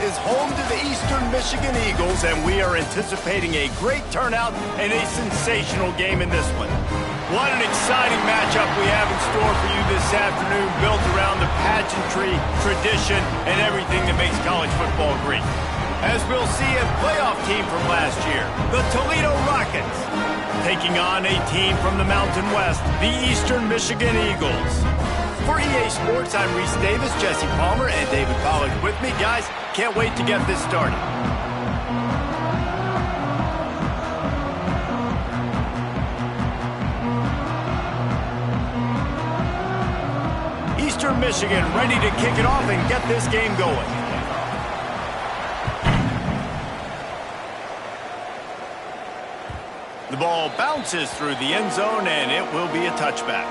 is home to the Eastern Michigan Eagles, and we are anticipating a great turnout and a sensational game in this one. What an exciting matchup we have in store for you this afternoon, built around the pageantry, tradition, and everything that makes college football great. As we'll see a playoff team from last year, the Toledo Rockets, taking on a team from the Mountain West, the Eastern Michigan Eagles. For EA Sports, I'm Reese Davis, Jesse Palmer, and David Pollack with me. Guys, can't wait to get this started. Eastern Michigan ready to kick it off and get this game going. The ball bounces through the end zone, and it will be a touchback.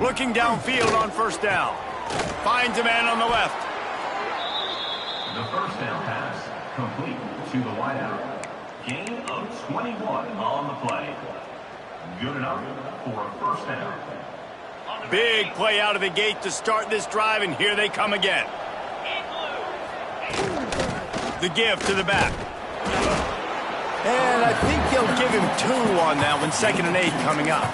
Looking downfield on first down. Finds a man on the left. The first down pass complete to the wideout. Gain of 21 on the play. Good enough for a first down. Big play out of the gate to start this drive, and here they come again. The give to the back. And I think they'll give him 2 on that one. 2nd and 8 coming up.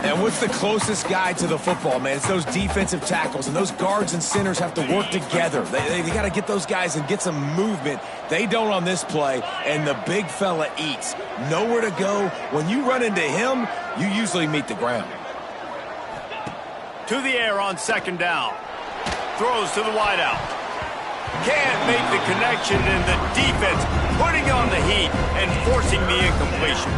And what's the closest guy to the football, man? It's those defensive tackles, and those guards and centers have to work together. They got to get those guys and get some movement. They don't on this play, and the big fella eats. Nowhere to go. When you run into him, you usually meet the ground. To the air on 2nd down. Throws to the wideout. Can't make the connection, and the defense putting on the heat and forcing the incompletion.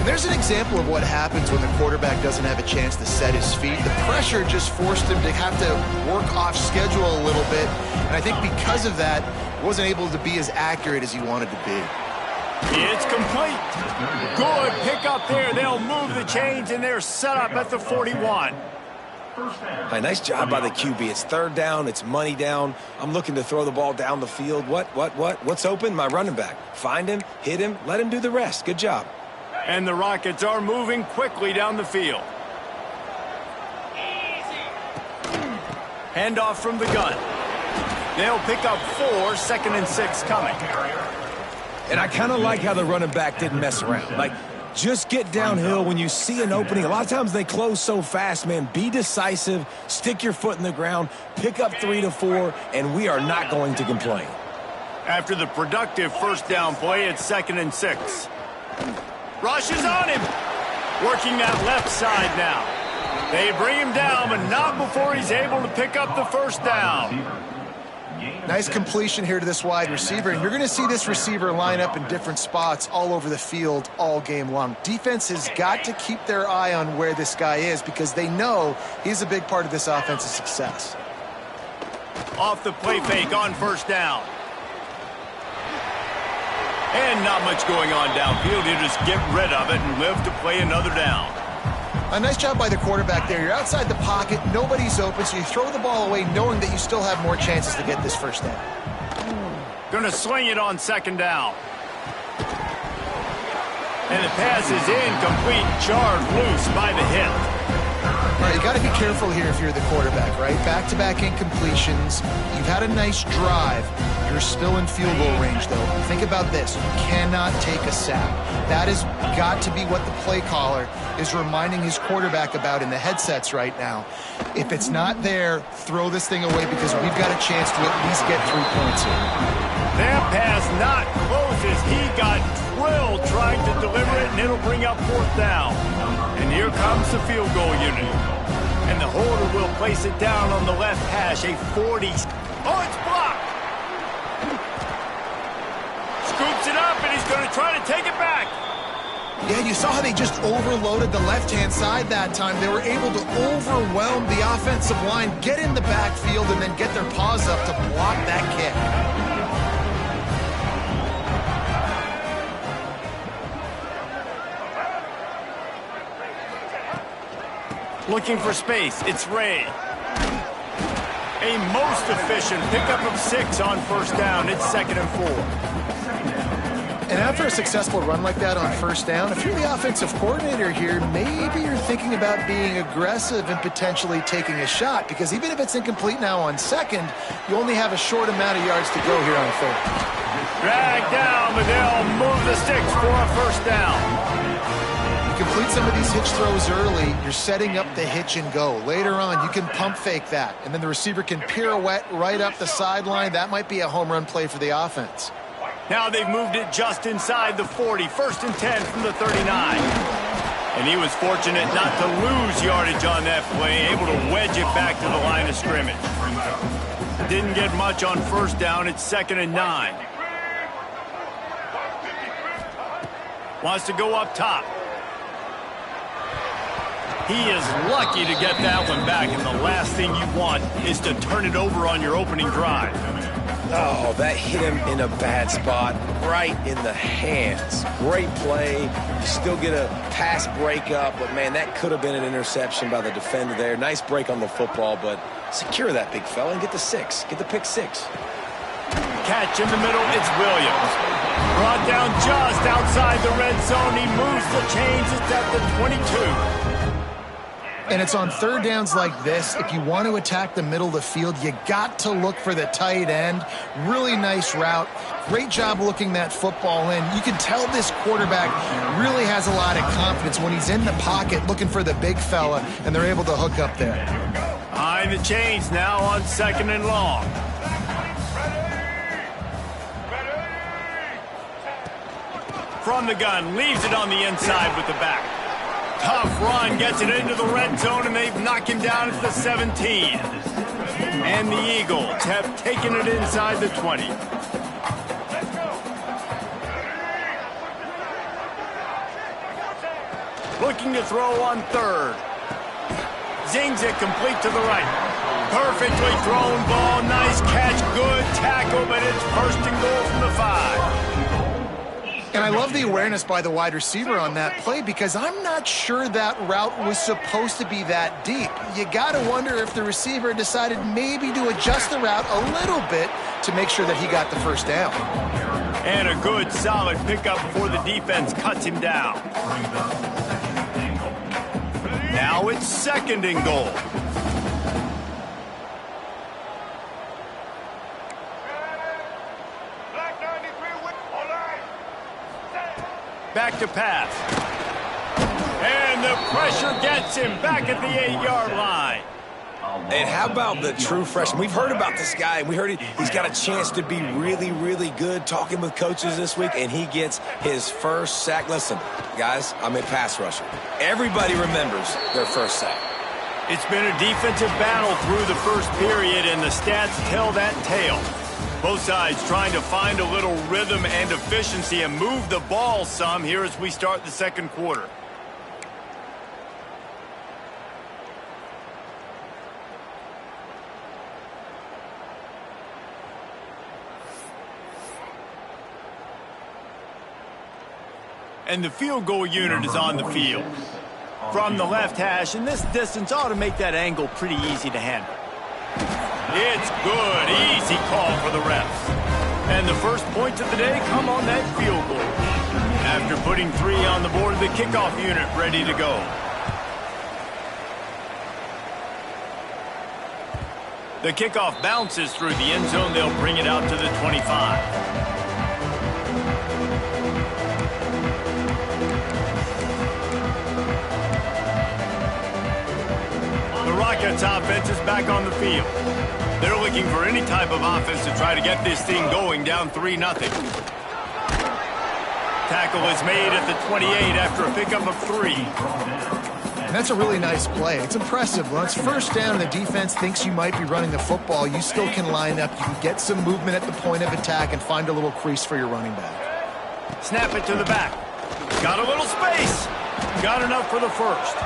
There's an example of what happens when the quarterback doesn't have a chance to set his feet. The pressure just forced him to have to work off schedule a little bit. And I think because of that, he wasn't able to be as accurate as he wanted to be. It's complete. Good pick up there. They'll move the chains, and they're set up at the 41. Hey, nice job by the QB. It's 3rd down. It's money down. I'm looking to throw the ball down the field. What's open? My running back. Find him, hit him, let him do the rest. Good job. And the Rockets are moving quickly down the field. Handoff from the gun. They'll pick up 4, 2nd and 6 coming. And I kind of like how the running back didn't mess around. Like, just get downhill when you see an opening. A lot of times they close so fast, man. Be decisive, stick your foot in the ground, pick up 3 to 4, and we are not going to complain. After the productive first down play, it's 2nd and 6. Rushes on him. Working that left side now. They bring him down, but not before he's able to pick up the first down. Nice completion here to this wide receiver. And you're going to see this receiver line up in different spots all over the field all game long. Defense has got to keep their eye on where this guy is because they know he's a big part of this offense's success. Off the play fake on first down. And not much going on downfield. You just get rid of it and live to play another down. A nice job by the quarterback there. You're outside the pocket. Nobody's open, so you throw the ball away knowing that you still have more chances to get this first down. Gonna sling it on 2nd down. And the pass is incomplete. Jarred loose by the hit. All right, you got to be careful here if you're the quarterback, right? Back-to-back incompletions. You've had a nice drive. You're still in field goal range, though. Think about this. You cannot take a sack. That has got to be what the play caller is reminding his quarterback about in the headsets right now. If it's not there, throw this thing away because we've got a chance to at least get 3 points here. That pass not close as he got drilled trying to deliver it, and it'll bring up 4th down. And here comes the field goal unit. And the holder will place it down on the left hash, a 40. Oh, it's blocked. Scoops it up, and he's going to try to take it back. Yeah, you saw how they just overloaded the left-hand side that time. They were able to overwhelm the offensive line, get in the backfield, and then get their paws up to block that kick. Looking for space. It's Ray. A most efficient pickup of 6 on first down. It's 2nd and 4. And after a successful run like that on first down, if you're the offensive coordinator here, maybe you're thinking about being aggressive and potentially taking a shot, because even if it's incomplete now on second, you only have a short amount of yards to go here on third. Drag down, but they'll move the sticks for a first down. Complete some of these hitch throws early, you're setting up the hitch and go. Later on, you can pump fake that, and then the receiver can pirouette right up the sideline. That might be a home run play for the offense. Now they've moved it just inside the 40, 1st and 10 from the 39. And he was fortunate not to lose yardage on that play, able to wedge it back to the line of scrimmage. Didn't get much on first down. It's 2nd and 9. Wants to go up top. He is lucky to get that one back, and the last thing you want is to turn it over on your opening drive. Oh, that hit him in a bad spot, right in the hands. Great play. You still get a pass breakup, but, man, that could have been an interception by the defender there. Nice break on the football, but secure that big fella and get the 6. Get the pick 6. Catch in the middle, it's Williams. Brought down just outside the red zone. He moves the chains. It's at the 22. And it's on third downs like this. If you want to attack the middle of the field, you got to look for the tight end. Really nice route. Great job looking that football in. You can tell this quarterback really has a lot of confidence when he's in the pocket looking for the big fella, and they're able to hook up there. Behind the chains now on 2nd and long. From the gun, leaves it on the inside with the back. Tough run, gets it into the red zone, and they've knocked him down at the 17. And the Eagles have taken it inside the 20. Looking to throw on third. Zings it complete to the right. Perfectly thrown ball, nice catch, good tackle, but it's 1st and goal from the 5. And I love the awareness by the wide receiver on that play, because I'm not sure that route was supposed to be that deep. You got to wonder if the receiver decided maybe to adjust the route a little bit to make sure that he got the first down. And a good, solid pickup before the defense cuts him down. Now it's 2nd and goal. Back to pass. And the pressure gets him back at the 8-yard line. And how about the true freshman? We've heard about this guy. We heard he's got a chance to be really, really good, talking with coaches this week, and he gets his first sack. Listen, guys, I'm a pass rusher. Everybody remembers their first sack. It's been a defensive battle through the first period, and the stats tell that tale. Both sides trying to find a little rhythm and efficiency and move the ball some here as we start the 2nd quarter. And the field goal unit is on the field. From the left hash, and this distance ought to make that angle pretty easy to handle. It's good. Easy call for the refs. And the first points of the day come on that field goal. After putting 3 on the board, the kickoff unit ready to go. The kickoff bounces through the end zone. They'll bring it out to the 25. Rockets offense is back on the field. They're looking for any type of offense to try to get this thing going, down 3-0. Tackle is made at the 28 after a pickup of 3. And that's a really nice play. It's impressive. When it's first down and the defense thinks you might be running the football, you still can line up. You can get some movement at the point of attack and find a little crease for your running back. Snap it to the back. Got a little space. Got enough for the first.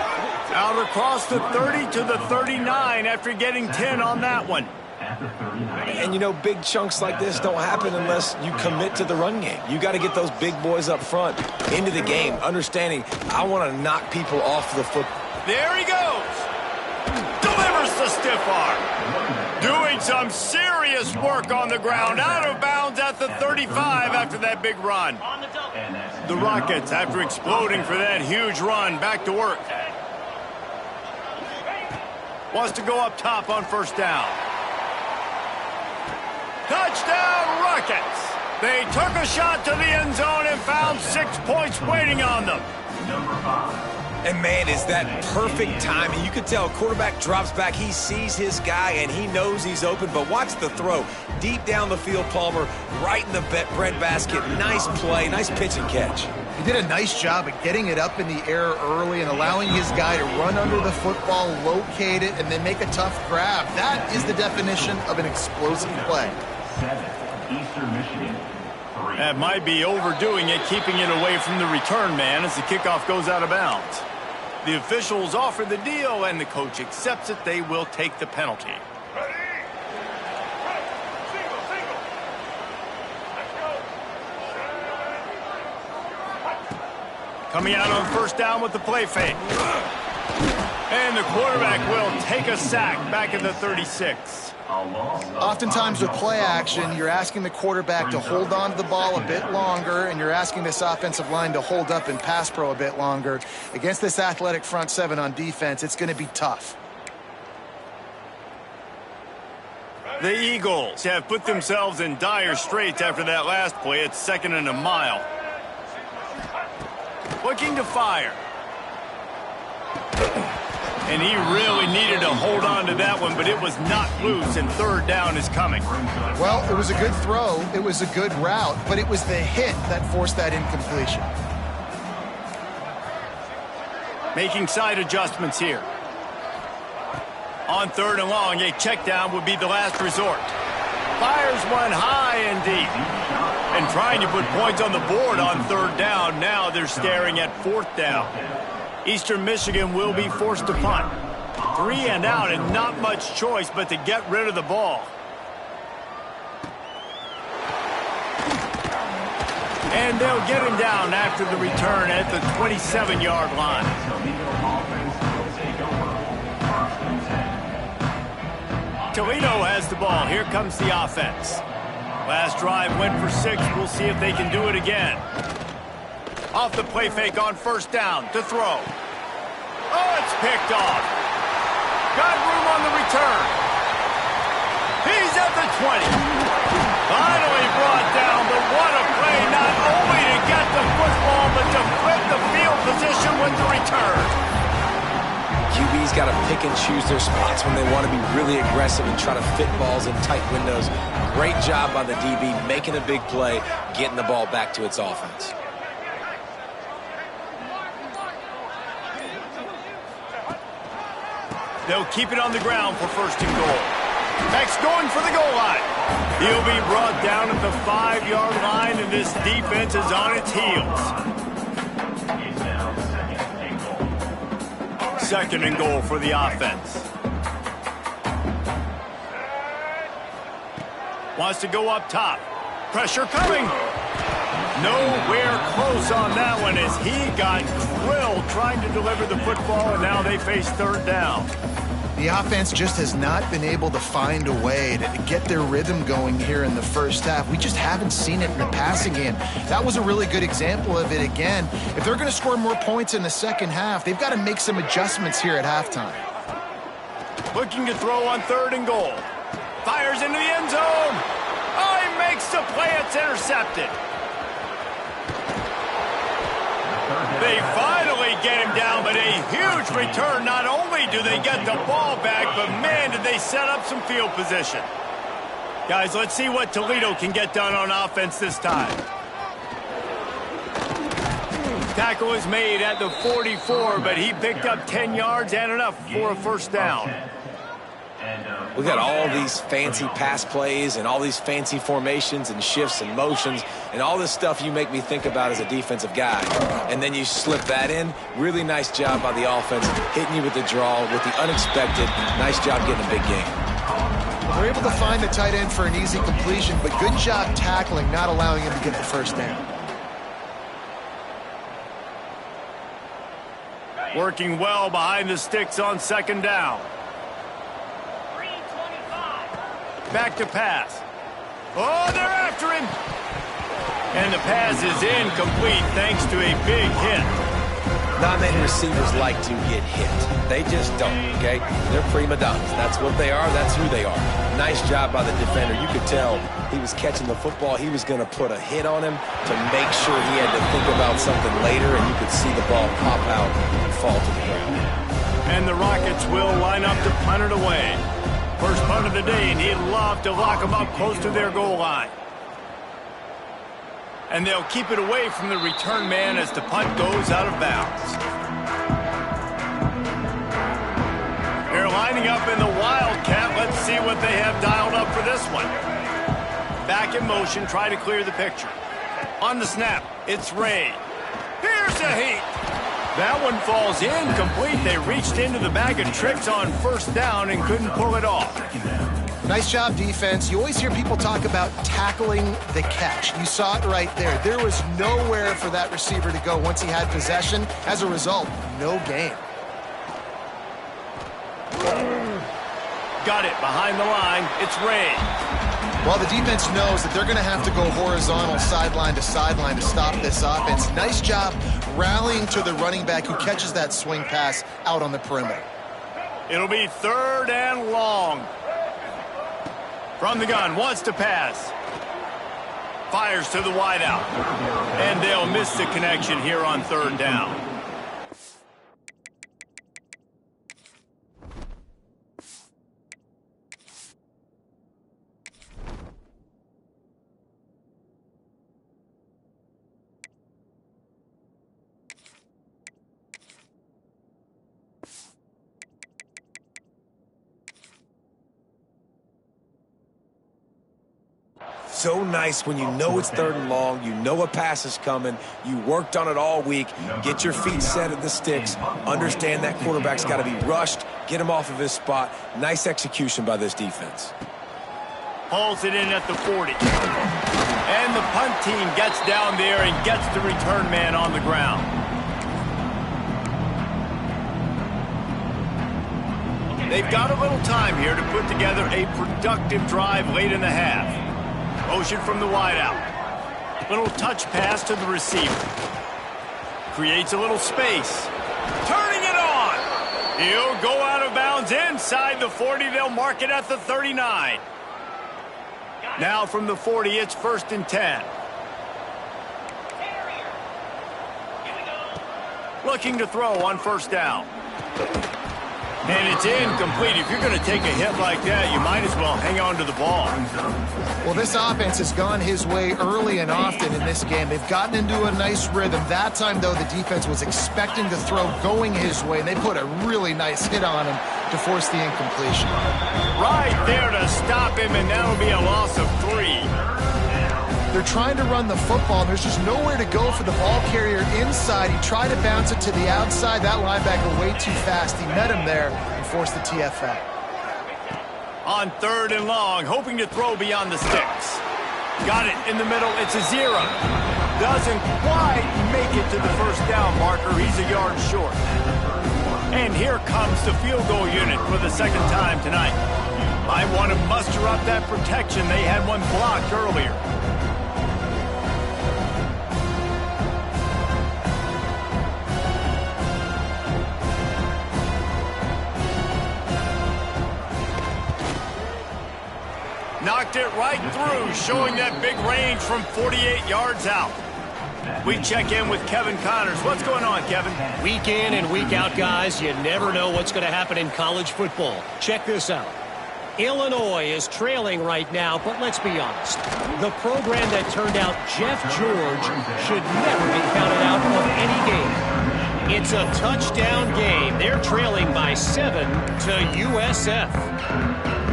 Out across the 30 to the 39 after getting 10 on that one. And, you know, big chunks like this don't happen unless you commit to the run game. You got to get those big boys up front into the game, understanding I want to knock people off the foot. There he goes. far. Doing some serious work on the ground. Out of bounds at the 35 after that big run. The Rockets, after exploding for that huge run, back to work. Wants to go up top on first down. Touchdown, Rockets! They took a shot to the end zone and found 6 points waiting on them. And, man, is that perfect timing. You could tell quarterback drops back. He sees his guy, and he knows he's open. But watch the throw. Deep down the field, Palmer, right in the breadbasket. Nice play, nice pitch and catch. He did a nice job of getting it up in the air early and allowing his guy to run under the football, locate it, and then make a tough grab. That is the definition of an explosive play. 7, Eastern Michigan. That might be overdoing it, keeping it away from the return man as the kickoff goes out of bounds. The officials offer the deal, and the coach accepts it. They will take the penalty. Coming out on first down with the play fake. And the quarterback will take a sack back at the 36. Oftentimes with play action, you're asking the quarterback to hold on to the ball a bit longer, and you're asking this offensive line to hold up in pass pro a bit longer. Against this athletic front seven on defense, it's going to be tough. The Eagles have put themselves in dire straits after that last play. It's 2nd and a mile. Looking to fire. And he really needed to hold on to that one, but it was not loose, and third down is coming. Well, it was a good throw. It was a good route, but it was the hit that forced that incompletion. Making side adjustments here. On 3rd and long, a check down would be the last resort. Fires one high and deep. And trying to put points on the board on 3rd down. Now they're staring at 4th down. Eastern Michigan will be forced to punt. 3 and out, and not much choice but to get rid of the ball. And they'll get him down after the return at the 27-yard line. Toledo has the ball. Here comes the offense. Last drive went for 6. We'll see if they can do it again. Off the play fake on first down to throw. Oh, it's picked off. Got room on the return. He's at the 20. Finally brought down, but what a play, not only to get the football, but to flip the field position with the return. QB's got to pick and choose their spots when they want to be really aggressive and try to fit balls in tight windows. Great job by the DB, making a big play, getting the ball back to its offense. They'll keep it on the ground for 1st and goal. Max going for the goal line. He'll be brought down at the 5-yard line, and this defense is on its heels. 2nd and goal for the offense. Wants to go up top. Pressure coming. Nowhere close on that one as he got drilled trying to deliver the football, and now they face 3rd down. The offense just has not been able to find a way to get their rhythm going here in the first half. We just haven't seen it in the passing game. That was a really good example of it again. If they're going to score more points in the second half, they've got to make some adjustments here at halftime. Looking to throw on 3rd and goal. Fires into the end zone. Oh, he makes the play. It's intercepted. They finally get him down, but a huge return. Not only do they get the ball back, but man, did they set up some field position. Guys, let's see what Toledo can get done on offense this time. Tackle is made at the 44, but he picked up 10 yards and enough for a 1st down. We got all these fancy pass plays and all these fancy formations and shifts and motions and all this stuff you make me think about as a defensive guy. And then you slip that in. Really nice job by the offense, hitting you with the draw, with the unexpected. Nice job getting a big game. They're able to find the tight end for an easy completion, but good job tackling, not allowing him to get the 1st down. Working well behind the sticks on 2nd down. Back to pass. Oh, they're after him. And the pass is incomplete thanks to a big hit. Not many receivers like to get hit. They just don't, okay? They're prima donnas. That's what they are. That's who they are. Nice job by the defender. You could tell he was catching the football. He was going to put a hit on him to make sure he had to think about something later, and you could see the ball pop out and fall to the ground. And the Rockets will line up to punt it away. First punt of the day, and he'd love to lock them up close to their goal line. And they'll keep it away from the return man as the punt goes out of bounds. They're lining up in the Wildcat. Let's see what they have dialed up for this one. Back in motion, try to clear the picture. On the snap, it's Ray. Here's a heat. That one falls incomplete. They reached into the bag of tricks on first down and couldn't pull it off. Nice job, defense. You always hear people talk about tackling the catch. You saw it right there. There was nowhere for that receiver to go once he had possession. As a result, no gain. Got it behind the line. It's Ray. Well, the defense knows that they're going to have to go horizontal sideline to stop this offense. Nice job rallying to the running back who catches that swing pass out on the perimeter. It'll be 3rd and long. From the gun, wants to pass. Fires to the wideout. And they'll miss the connection here on 3rd down. So nice when you know it's 3rd and long, you know a pass is coming, you worked on it all week, get your feet set at the sticks, understand that quarterback's got to be rushed, get him off of his spot. Nice execution by this defense. Hauls it in at the 40. And the punt team gets down there and gets the return man on the ground. They've got a little time here to put together a productive drive late in the half. Motion from the wideout. Little touch pass to the receiver. Creates a little space. Turning it on. He'll go out of bounds inside the 40. They'll mark it at the 39. Now from the 40, it's 1st and 10. Looking to throw on 1st down. And it's incomplete. If you're going to take a hit like that, you might as well hang on to the ball. Well, this offense has gone his way early and often in this game. They've gotten into a nice rhythm. That time, though, the defense was expecting the throw going his way, and they put a really nice hit on him to force the incompletion. Right there to stop him, and that'll be a loss of 3. They're trying to run the football, and there's just nowhere to go for the ball carrier inside. He tried to bounce it to the outside. That linebacker way too fast. He met him there and forced the TFL. On 3rd and long, hoping to throw beyond the sticks. Got it in the middle. It's a 0. Doesn't quite make it to the 1st down marker. He's a yard short. And here comes the field goal unit for the 2nd time tonight. Might want to muster up that protection. They had one blocked earlier. Knocked it right through, showing that big range from 48 yards out. We check in with Kevin Connors. What's going on, Kevin? Week in and week out, guys, you never know what's going to happen in college football. Check this out. Illinois is trailing right now, but let's be honest. The program that turned out Jeff George should never be counted out of any game. It's a touchdown game. They're trailing by 7 to USF.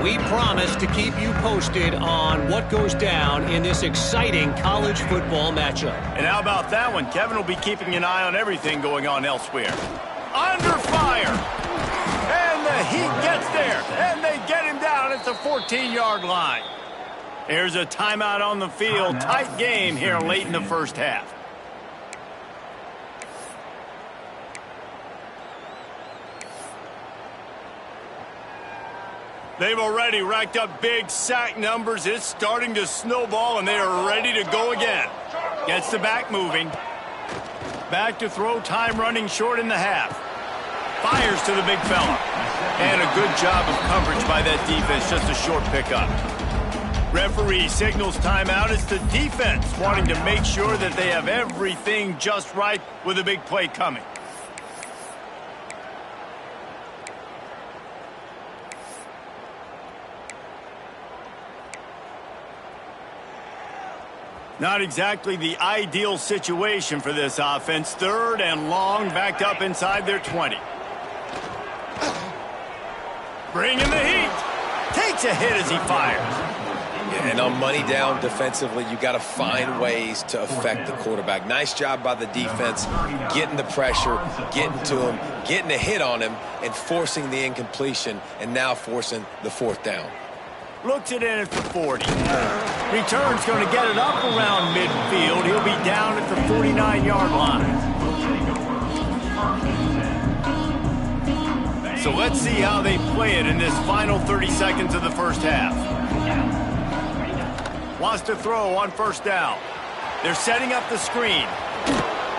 We promise to keep you posted on what goes down in this exciting college football matchup. And how about that one? Kevin will be keeping an eye on everything going on elsewhere. Under fire. And the Heat gets there. And they get him down at the 14-yard line. Here's a timeout on the field. Tight game here late in the 1st half. They've already racked up big sack numbers. It's starting to snowball, and they are ready to go again. Gets the back moving. Back to throw, time running short in the half. Fires to the big fella. And a good job of coverage by that defense, just a short pickup. Referee signals timeout. It's the defense wanting to make sure that they have everything just right with a big play coming. Not exactly the ideal situation for this offense. 3rd and long, backed up inside their 20. Bringing the heat. Takes a hit as he fires. Yeah, and on money down defensively, you got to find ways to affect the quarterback. Nice job by the defense, getting the pressure, getting to him, getting a hit on him, and forcing the incompletion, and now forcing the 4th down. Looks it in at the 40. Return's going to get it up around midfield. He'll be down at the 49-yard line. So let's see how they play it in this final 30 seconds of the first half. Wants to throw on 1st down. They're setting up the screen.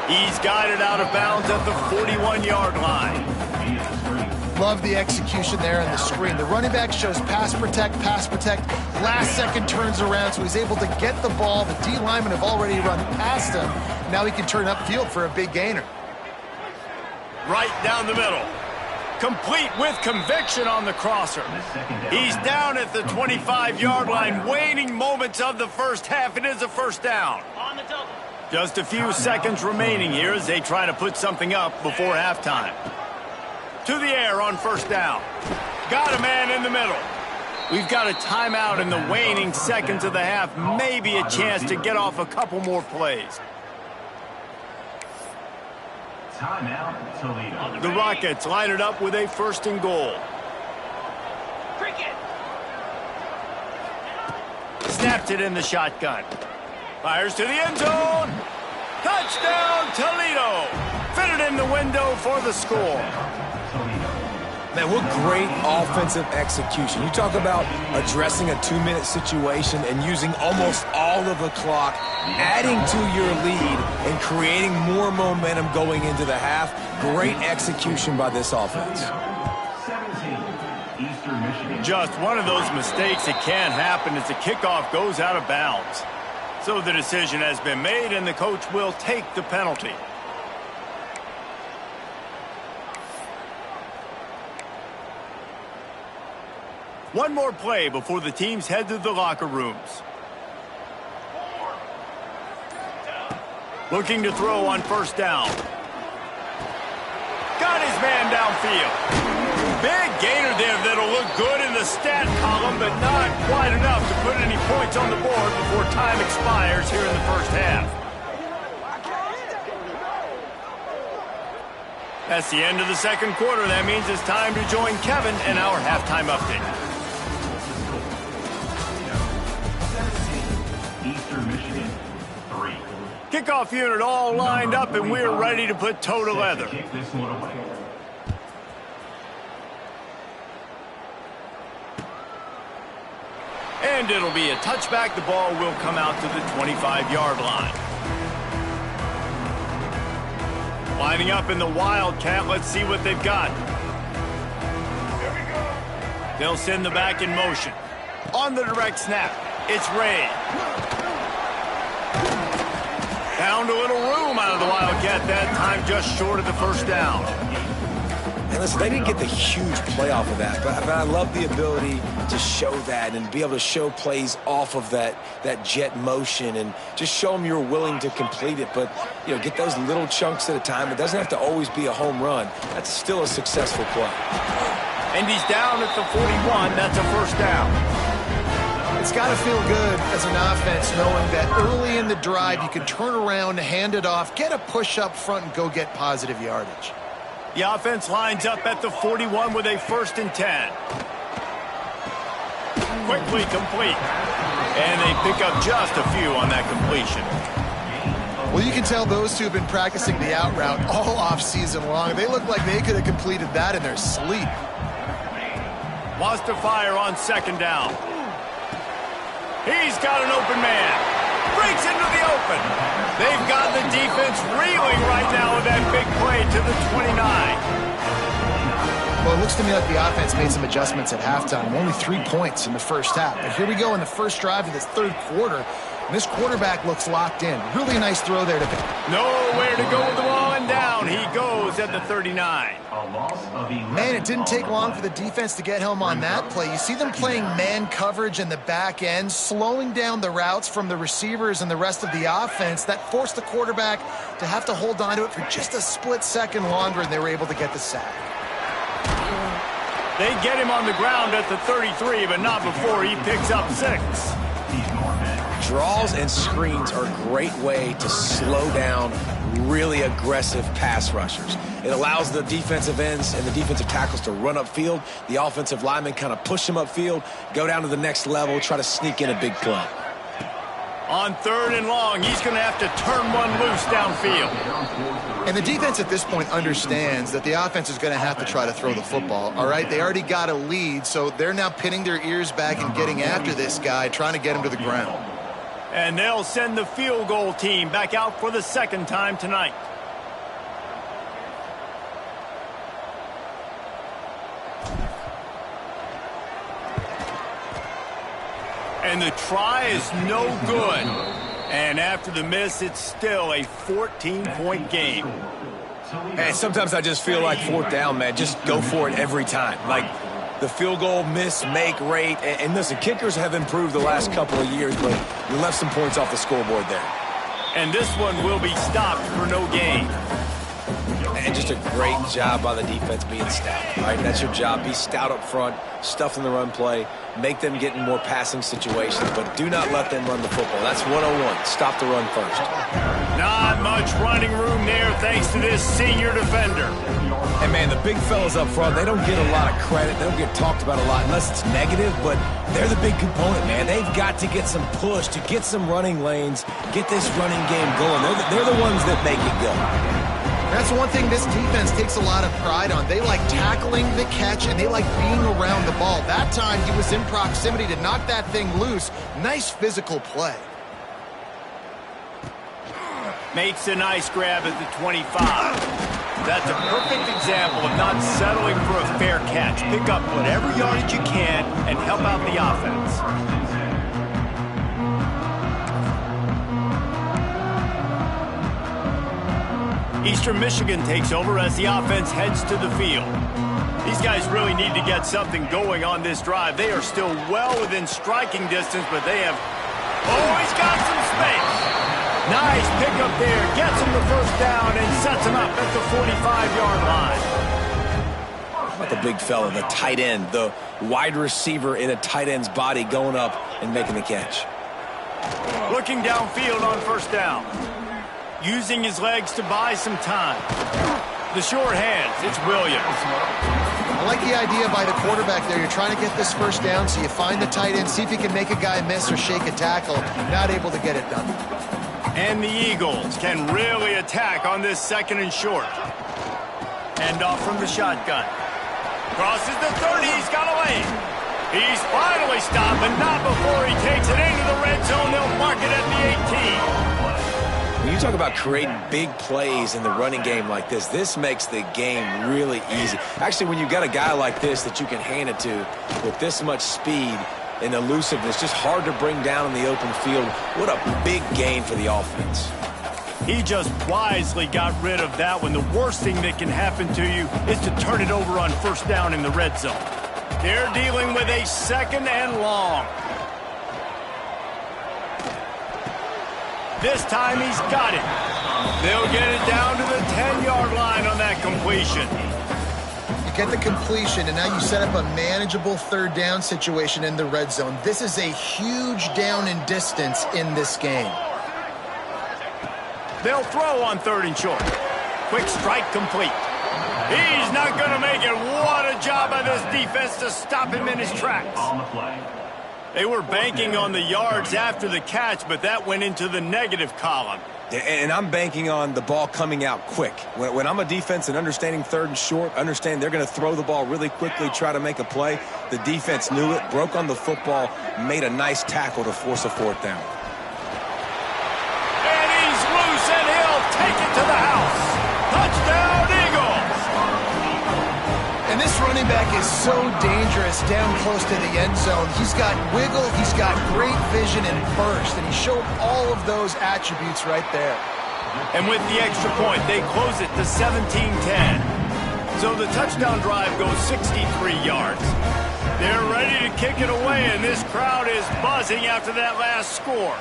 He's guided out of bounds at the 41-yard line. Love the execution there in the screen. The running back shows pass protect. Last second turns around, so he's able to get the ball. The D linemen have already run past him. Now he can turn upfield for a big gainer. Right down the middle. Complete with conviction on the crosser. He's down at the 25-yard line. Waning moments of the first half. It is a 1st down. Just a few seconds remaining here as they try to put something up before halftime. To the air on 1st down. Got a man in the middle. We've got a timeout in the waning seconds of the half. Maybe a chance to get off a couple more plays. Timeout, Toledo. The Rockets line it up with a 1st and goal. Snaps it in the shotgun. Fires to the end zone. Touchdown, Toledo. Fitted in the window for the score. Man, what great offensive execution. You talk about addressing a 2-minute situation and using almost all of the clock, adding to your lead and creating more momentum going into the half. Great execution by this offense. 17, Eastern Michigan. Just one of those mistakes that can happen as the kickoff goes out of bounds. So the decision has been made and the coach will take the penalty. One more play before the teams head to the locker rooms. Looking to throw on 1st down. Got his man downfield. Big gainer there that'll look good in the stat column, but not quite enough to put any points on the board before time expires here in the first half. That's the end of the 2nd quarter. That means it's time to join Kevin in our halftime update. Kickoff unit all lined up, and we're ready to put toe to leather. Kick this one away. And it'll be a touchback. The ball will come out to the 25-yard line. Lining up in the Wildcat. Let's see what they've got. They'll send the back in motion. On the direct snap, it's Ray. Found a little room out of the Wildcat that time, just short of the 1st down. And listen, they didn't get the huge play off of that, but I love the ability to show that and be able to show plays off of that jet motion and just show them you're willing to complete it. But, you know, get those little chunks at a time. It doesn't have to always be a home run. That's still a successful play. And he's down at the 41. That's a 1st down. It's got to feel good as an offense knowing that early in the drive you can turn around, hand it off, get a push up front, and go get positive yardage. The offense lines up at the 41 with a 1st and 10. Quickly complete. And they pick up just a few on that completion. Well, you can tell those two have been practicing the out route all off season long. They look like they could have completed that in their sleep. Wants to fire on second down. He's got an open man. Breaks into the open. They've got the defense reeling right now with that big play to the 29. Well, it looks to me like the offense made some adjustments at halftime. Only 3 points in the first half. But here we go in the first drive of this third quarter. And this quarterback looks locked in. Really nice throw there to pick. Nowhere to go with the ball, and down he goes at the 39. Man, it didn't take long for the defense to get home on that play. You see them playing man coverage in the back end, slowing down the routes from the receivers and the rest of the offense. That forced the quarterback to have to hold on to it for just a split second longer, and they were able to get the sack. They get him on the ground at the 33, but not before he picks up 6. Draws and screens are a great way to slow down really aggressive pass rushers. It allows the defensive ends and the defensive tackles to run upfield. The offensive linemen kind of push them upfield, go down to the next level, try to sneak in a big play. On 3rd and long, he's going to have to turn one loose downfield. And the defense at this point understands that the offense is going to have to try to throw the football, all right? They already got a lead, so they're now pinning their ears back and getting after this guy, trying to get him to the ground. And they'll send the field goal team back out for the second time tonight. And the try is no good. And after the miss, it's still a 14-point game. And sometimes I just feel like 4th down, man. Just go for it every time. Like the field goal miss-make rate. And listen, kickers have improved the last couple of years, but you left some points off the scoreboard there. And this one will be stopped for no gain. And just a great job by the defense being stout. All right, that's your job. Be stout up front, stuff in the run play, make them get in more passing situations, but do not let them run the football. That's 101. Stop the run first. Not much running room there thanks to this senior defender. And, man, the big fellas up front, they don't get a lot of credit. They don't get talked about a lot unless it's negative, but they're the big component, man. They've got to get some push, to get some running lanes, get this running game going. They're the ones that make it go. That's one thing this defense takes a lot of pride on. They like tackling the catch, and they like being around the ball. That time, he was in proximity to knock that thing loose. Nice physical play. Makes a nice grab at the 25. That's a perfect example of not settling for a fair catch. Pick up whatever yardage you can and help out the offense. Eastern Michigan takes over as the offense heads to the field. These guys really need to get something going on this drive. They are still well within striking distance, but they have... Oh, he's got some space. Nice pickup there. Gets him the first down and sets him up at the 45-yard line. How about the big fella, the tight end, the wide receiver in a tight end's body going up and making the catch? Looking downfield on first down. Using his legs to buy some time. The short hands, it's Williams. I like the idea by the quarterback there. You're trying to get this first down, so you find the tight end, see if you can make a guy miss or shake a tackle. Not able to get it done. And the Eagles can really attack on this 2nd and short. Hand off from the shotgun. Crosses the 30, he's got away. He's finally stopped, but not before he takes it into the red zone. They'll mark it at the 18. When you talk about creating big plays in the running game like this makes the game really easy. Actually, when you've got a guy like this that you can hand it to with this much speed and elusiveness, just hard to bring down in the open field. What a big gain for the offense. He just wisely got rid of that one. The worst thing that can happen to you is to turn it over on first down in the red zone. They're dealing with a 2nd and long. This time he's got it. They'll get it down to the 10-yard line on that completion. You get the completion, and now you set up a manageable 3rd down situation in the red zone. This is a huge down in distance in this game. They'll throw on 3rd and short. Quick strike complete. He's not going to make it. What a job by this defense to stop him in his tracks. On the play. They were banking on the yards after the catch, but that went into the negative column. And I'm banking on the ball coming out quick. When I'm a defense and understanding 3rd and short, understand they're going to throw the ball really quickly, try to make a play. The defense knew it, broke on the football, made a nice tackle to force a 4th down. And he's loose, and he'll take it to the house. Touchdown, Eagles! And this running back is so dangerous down close to the end zone. He's got wiggle, he's got great vision and burst, and he showed all of those attributes right there. And with the extra point, they close it to 17-10. So the touchdown drive goes 63 yards. They're ready to kick it away, and this crowd is buzzing after that last score.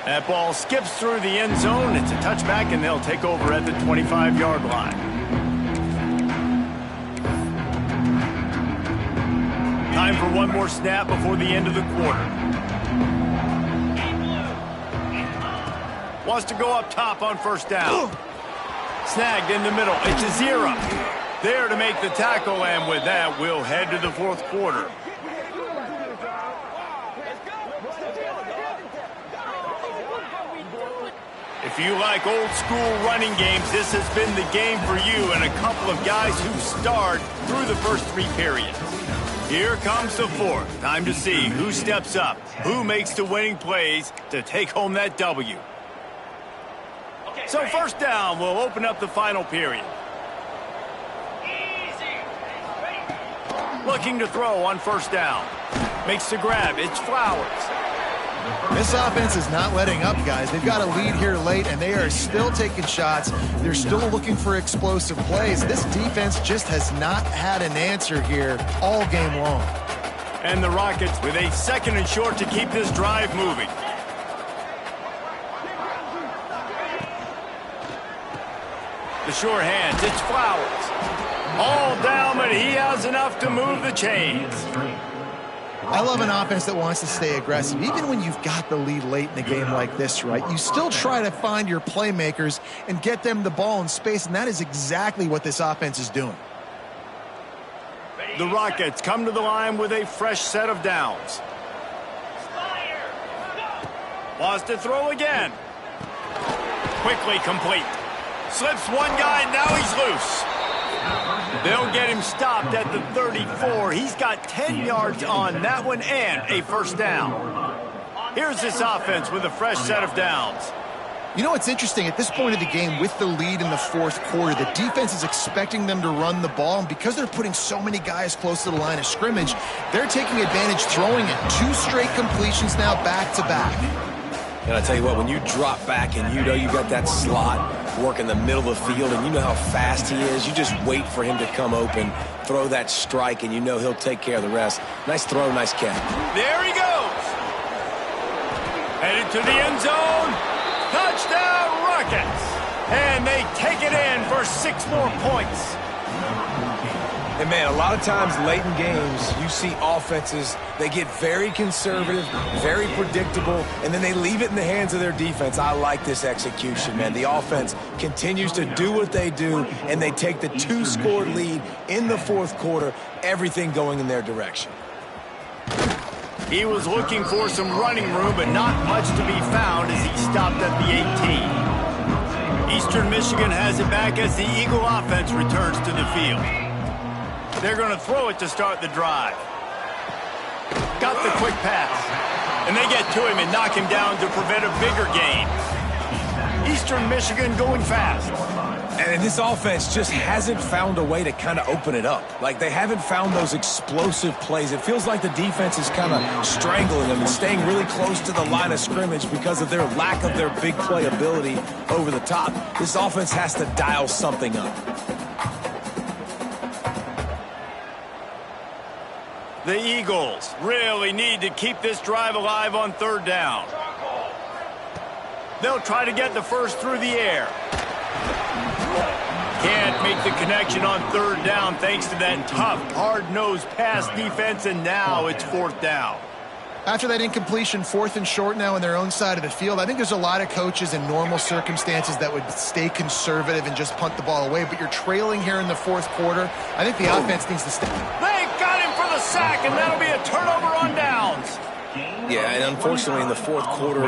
That ball skips through the end zone. It's a touchback, and they'll take over at the 25-yard line. Time for one more snap before the end of the quarter. Wants to go up top on 1st down. Snagged in the middle. It's a 0. There to make the tackle, and with that, we'll head to the 4th quarter. If you like old school running games, this has been the game for you, and a couple of guys who starred through the first 3 periods. Here comes the 4th. Time to see who steps up, who makes the winning plays to take home that W. So 1st down will open up the final period. Looking to throw on 1st down. Makes the grab. It's Flowers. This offense is not letting up, guys. They've got a lead here late, and they are still taking shots. They're still looking for explosive plays. This defense just has not had an answer here all game long. And the Rockets with a 2nd and short to keep this drive moving. The sure hands, it's Flowers. All down, but he has enough to move the chains. I love an offense that wants to stay aggressive. Even when you've got the lead late in a game like this, right, you still try to find your playmakers and get them the ball in space, and that is exactly what this offense is doing. The Rockets come to the line with a fresh set of downs. Wants to throw again. Quickly complete. Slips one guy, and now he's loose. They'll get him stopped at the 34. He's got 10 yards on that one and a 1st down. Here's this offense with a fresh set of downs. You know what's interesting? At this point of the game, with the lead in the 4th quarter, the defense is expecting them to run the ball, and because they're putting so many guys close to the line of scrimmage, they're taking advantage, throwing it. 2 straight completions now back-to-back. And I tell you what, when you drop back and you know you got that slot work in the middle of the field and you know how fast he is, you just wait for him to come open, throw that strike, and you know he'll take care of the rest. Nice throw, nice catch. There he goes. Headed to the end zone. Touchdown, Rockets. And they take it in for 6 more points. And, man, a lot of times late in games, you see offenses, they get very conservative, very predictable, and then they leave it in the hands of their defense. I like this execution, man. The offense continues to do what they do, and they take the 2-score lead in the 4th quarter, everything going in their direction. He was looking for some running room, but not much to be found as he stopped at the 18. Eastern Michigan has it back as the Eagle offense returns to the field. They're going to throw it to start the drive. Got the quick pass. And they get to him and knock him down to prevent a bigger gain. Eastern Michigan going fast. And this offense just hasn't found a way to kind of open it up. Like, they haven't found those explosive plays. It feels like the defense is kind of strangling them and staying really close to the line of scrimmage because of their lack of their big play ability over the top. This offense has to dial something up. The Eagles really need to keep this drive alive on 3rd down. They'll try to get the first through the air. Can't make the connection on 3rd down thanks to that tough, hard-nosed pass defense, and now it's 4th down. After that incompletion, 4th and short now on their own side of the field, I think there's a lot of coaches in normal circumstances that would stay conservative and just punt the ball away, but you're trailing here in the 4th quarter. I think the offense needs to stay. They got him for the sack, and that'll be a turnover on downs. Yeah, and unfortunately in the 4th quarter,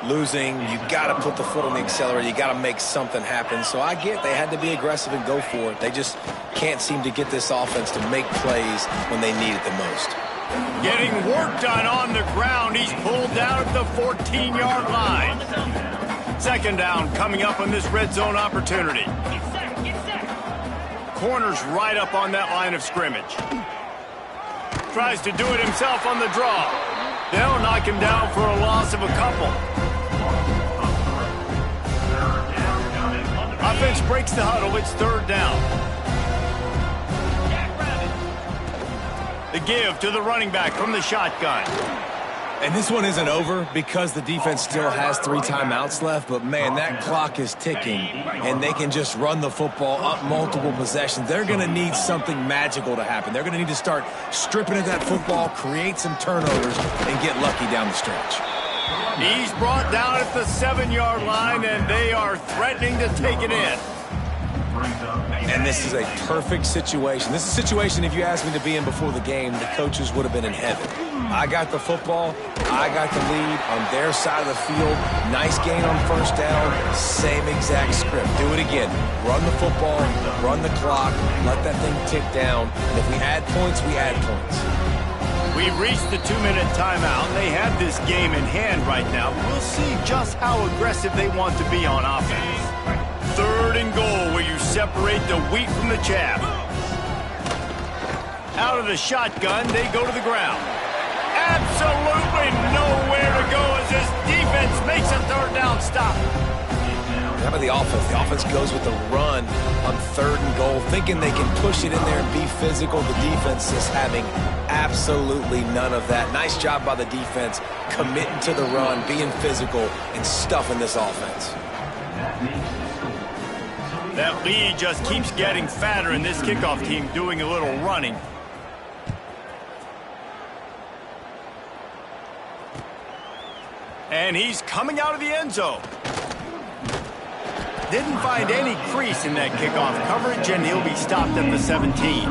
losing, you got to put the foot on the accelerator. You got to make something happen. So I get they had to be aggressive and go for it. They just can't seem to get this offense to make plays when they need it the most. Getting work done on the ground. He's pulled down at the 14-yard line. Second down coming up on this red zone opportunity. Corner's right up on that line of scrimmage. Tries to do it himself on the draw. They'll knock him down for a loss of a couple. Offense breaks the huddle. It's third down. The give to the running back from the shotgun. And this one isn't over because the defense still has 3 timeouts left, but man, that clock is ticking, and they can just run the football up multiple possessions. They're going to need something magical to happen. They're going to need to start stripping at that football, create some turnovers, and get lucky down the stretch. He's brought down at the 7-yard line, and they are threatening to take it in. And this is a perfect situation. This is a situation, if you asked me to be in before the game, the coaches would have been in heaven. I got the football. I got the lead on their side of the field. Nice gain on first down. Same exact script. Do it again. Run the football, run the clock, let that thing tick down. And if we add points, we add points. We've reached the 2-minute timeout. They have this game in hand right now. We'll see just how aggressive they want to be on offense. Third and goal, where you separate the wheat from the chaff. Out of the shotgun, they go to the ground. Absolutely nowhere to go as this defense makes a third down stop. How about the offense? The offense goes with the run on third and goal, thinking they can push it in there and be physical. The defense is having absolutely none of that. Nice job by the defense, committing to the run, being physical, and stuffing this offense. That lead just keeps getting fatter, and this kickoff team doing a little running. And he's coming out of the end zone. Didn't find any crease in that kickoff coverage, and he'll be stopped at the 17.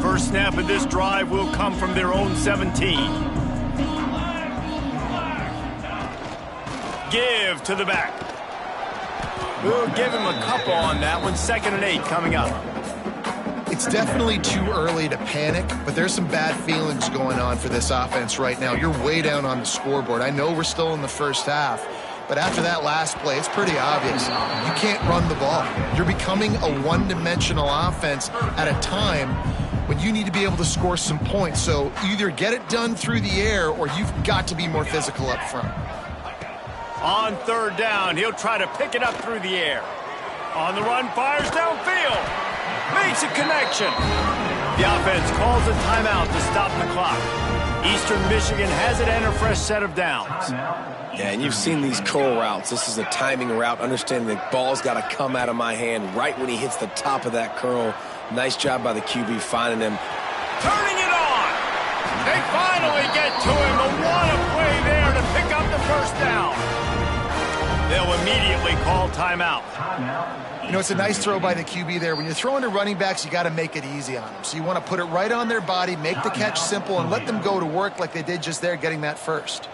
First snap of this drive will come from their own 17. Give to the back. We'll give him a couple on that one. 2nd and 8 coming up. It's definitely too early to panic, but there's some bad feelings going on for this offense right now. You're way down on the scoreboard. I know we're still in the first half, but after that last play, it's pretty obvious. You can't run the ball. You're becoming a one-dimensional offense at a time when you need to be able to score some points. So either get it done through the air or you've got to be more physical up front. On third down, he'll try to pick it up through the air. On the run, fires downfield. Makes a connection. The offense calls a timeout to stop the clock. Eastern Michigan has it and a fresh set of downs. Yeah, and you've seen these curl routes. This is a timing route. Understanding the ball's got to come out of my hand right when he hits the top of that curl. Nice job by the QB finding him. Turning it on. They finally get to him. A what a play there to pick up the first down. They'll immediately call timeout. You know, it's a nice throw by the QB there. When you're throwing to running backs, you got to make it easy on them. So you want to put it right on their body, make the catch simple, and let them go to work like they did just there, getting that first.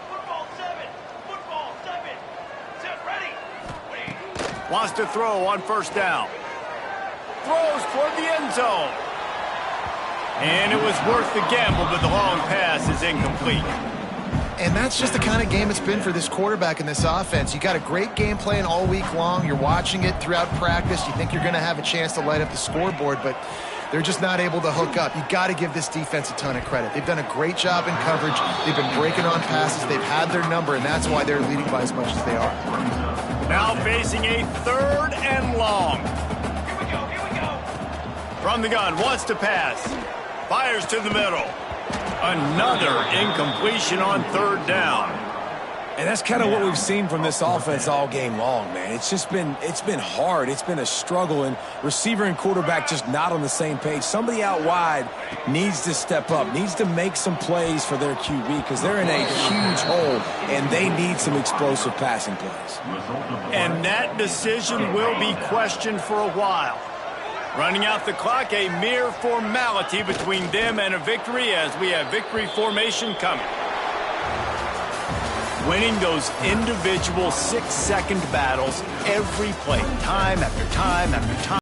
Football 7. Set ready. Wants to throw on first down. Throws toward the end zone. And it was worth the gamble, but the long pass is incomplete. And that's just the kind of game it's been for this quarterback in this offense. You got a great game plan all week long. You're watching it throughout practice. You think you're going to have a chance to light up the scoreboard, but they're just not able to hook up. You got to give this defense a ton of credit. They've done a great job in coverage. They've been breaking on passes. They've had their number, and that's why they're leading by as much as they are. Now facing a third and long. Here we go. From the gun, wants to pass. Fires to the middle. Another incompletion on third down. And that's kind of what we've seen from this offense all game long, man. It's been hard. It's been a struggle, and receiver and quarterback just not on the same page. Somebody out wide needs to step up, needs to make some plays for their QB because they're in a huge hole, and they need some explosive passing plays. And that decision will be questioned for a while. Running out the clock, a mere formality between them and a victory as we have victory formation coming. Winning those individual 6-second battles every play, time after time after time.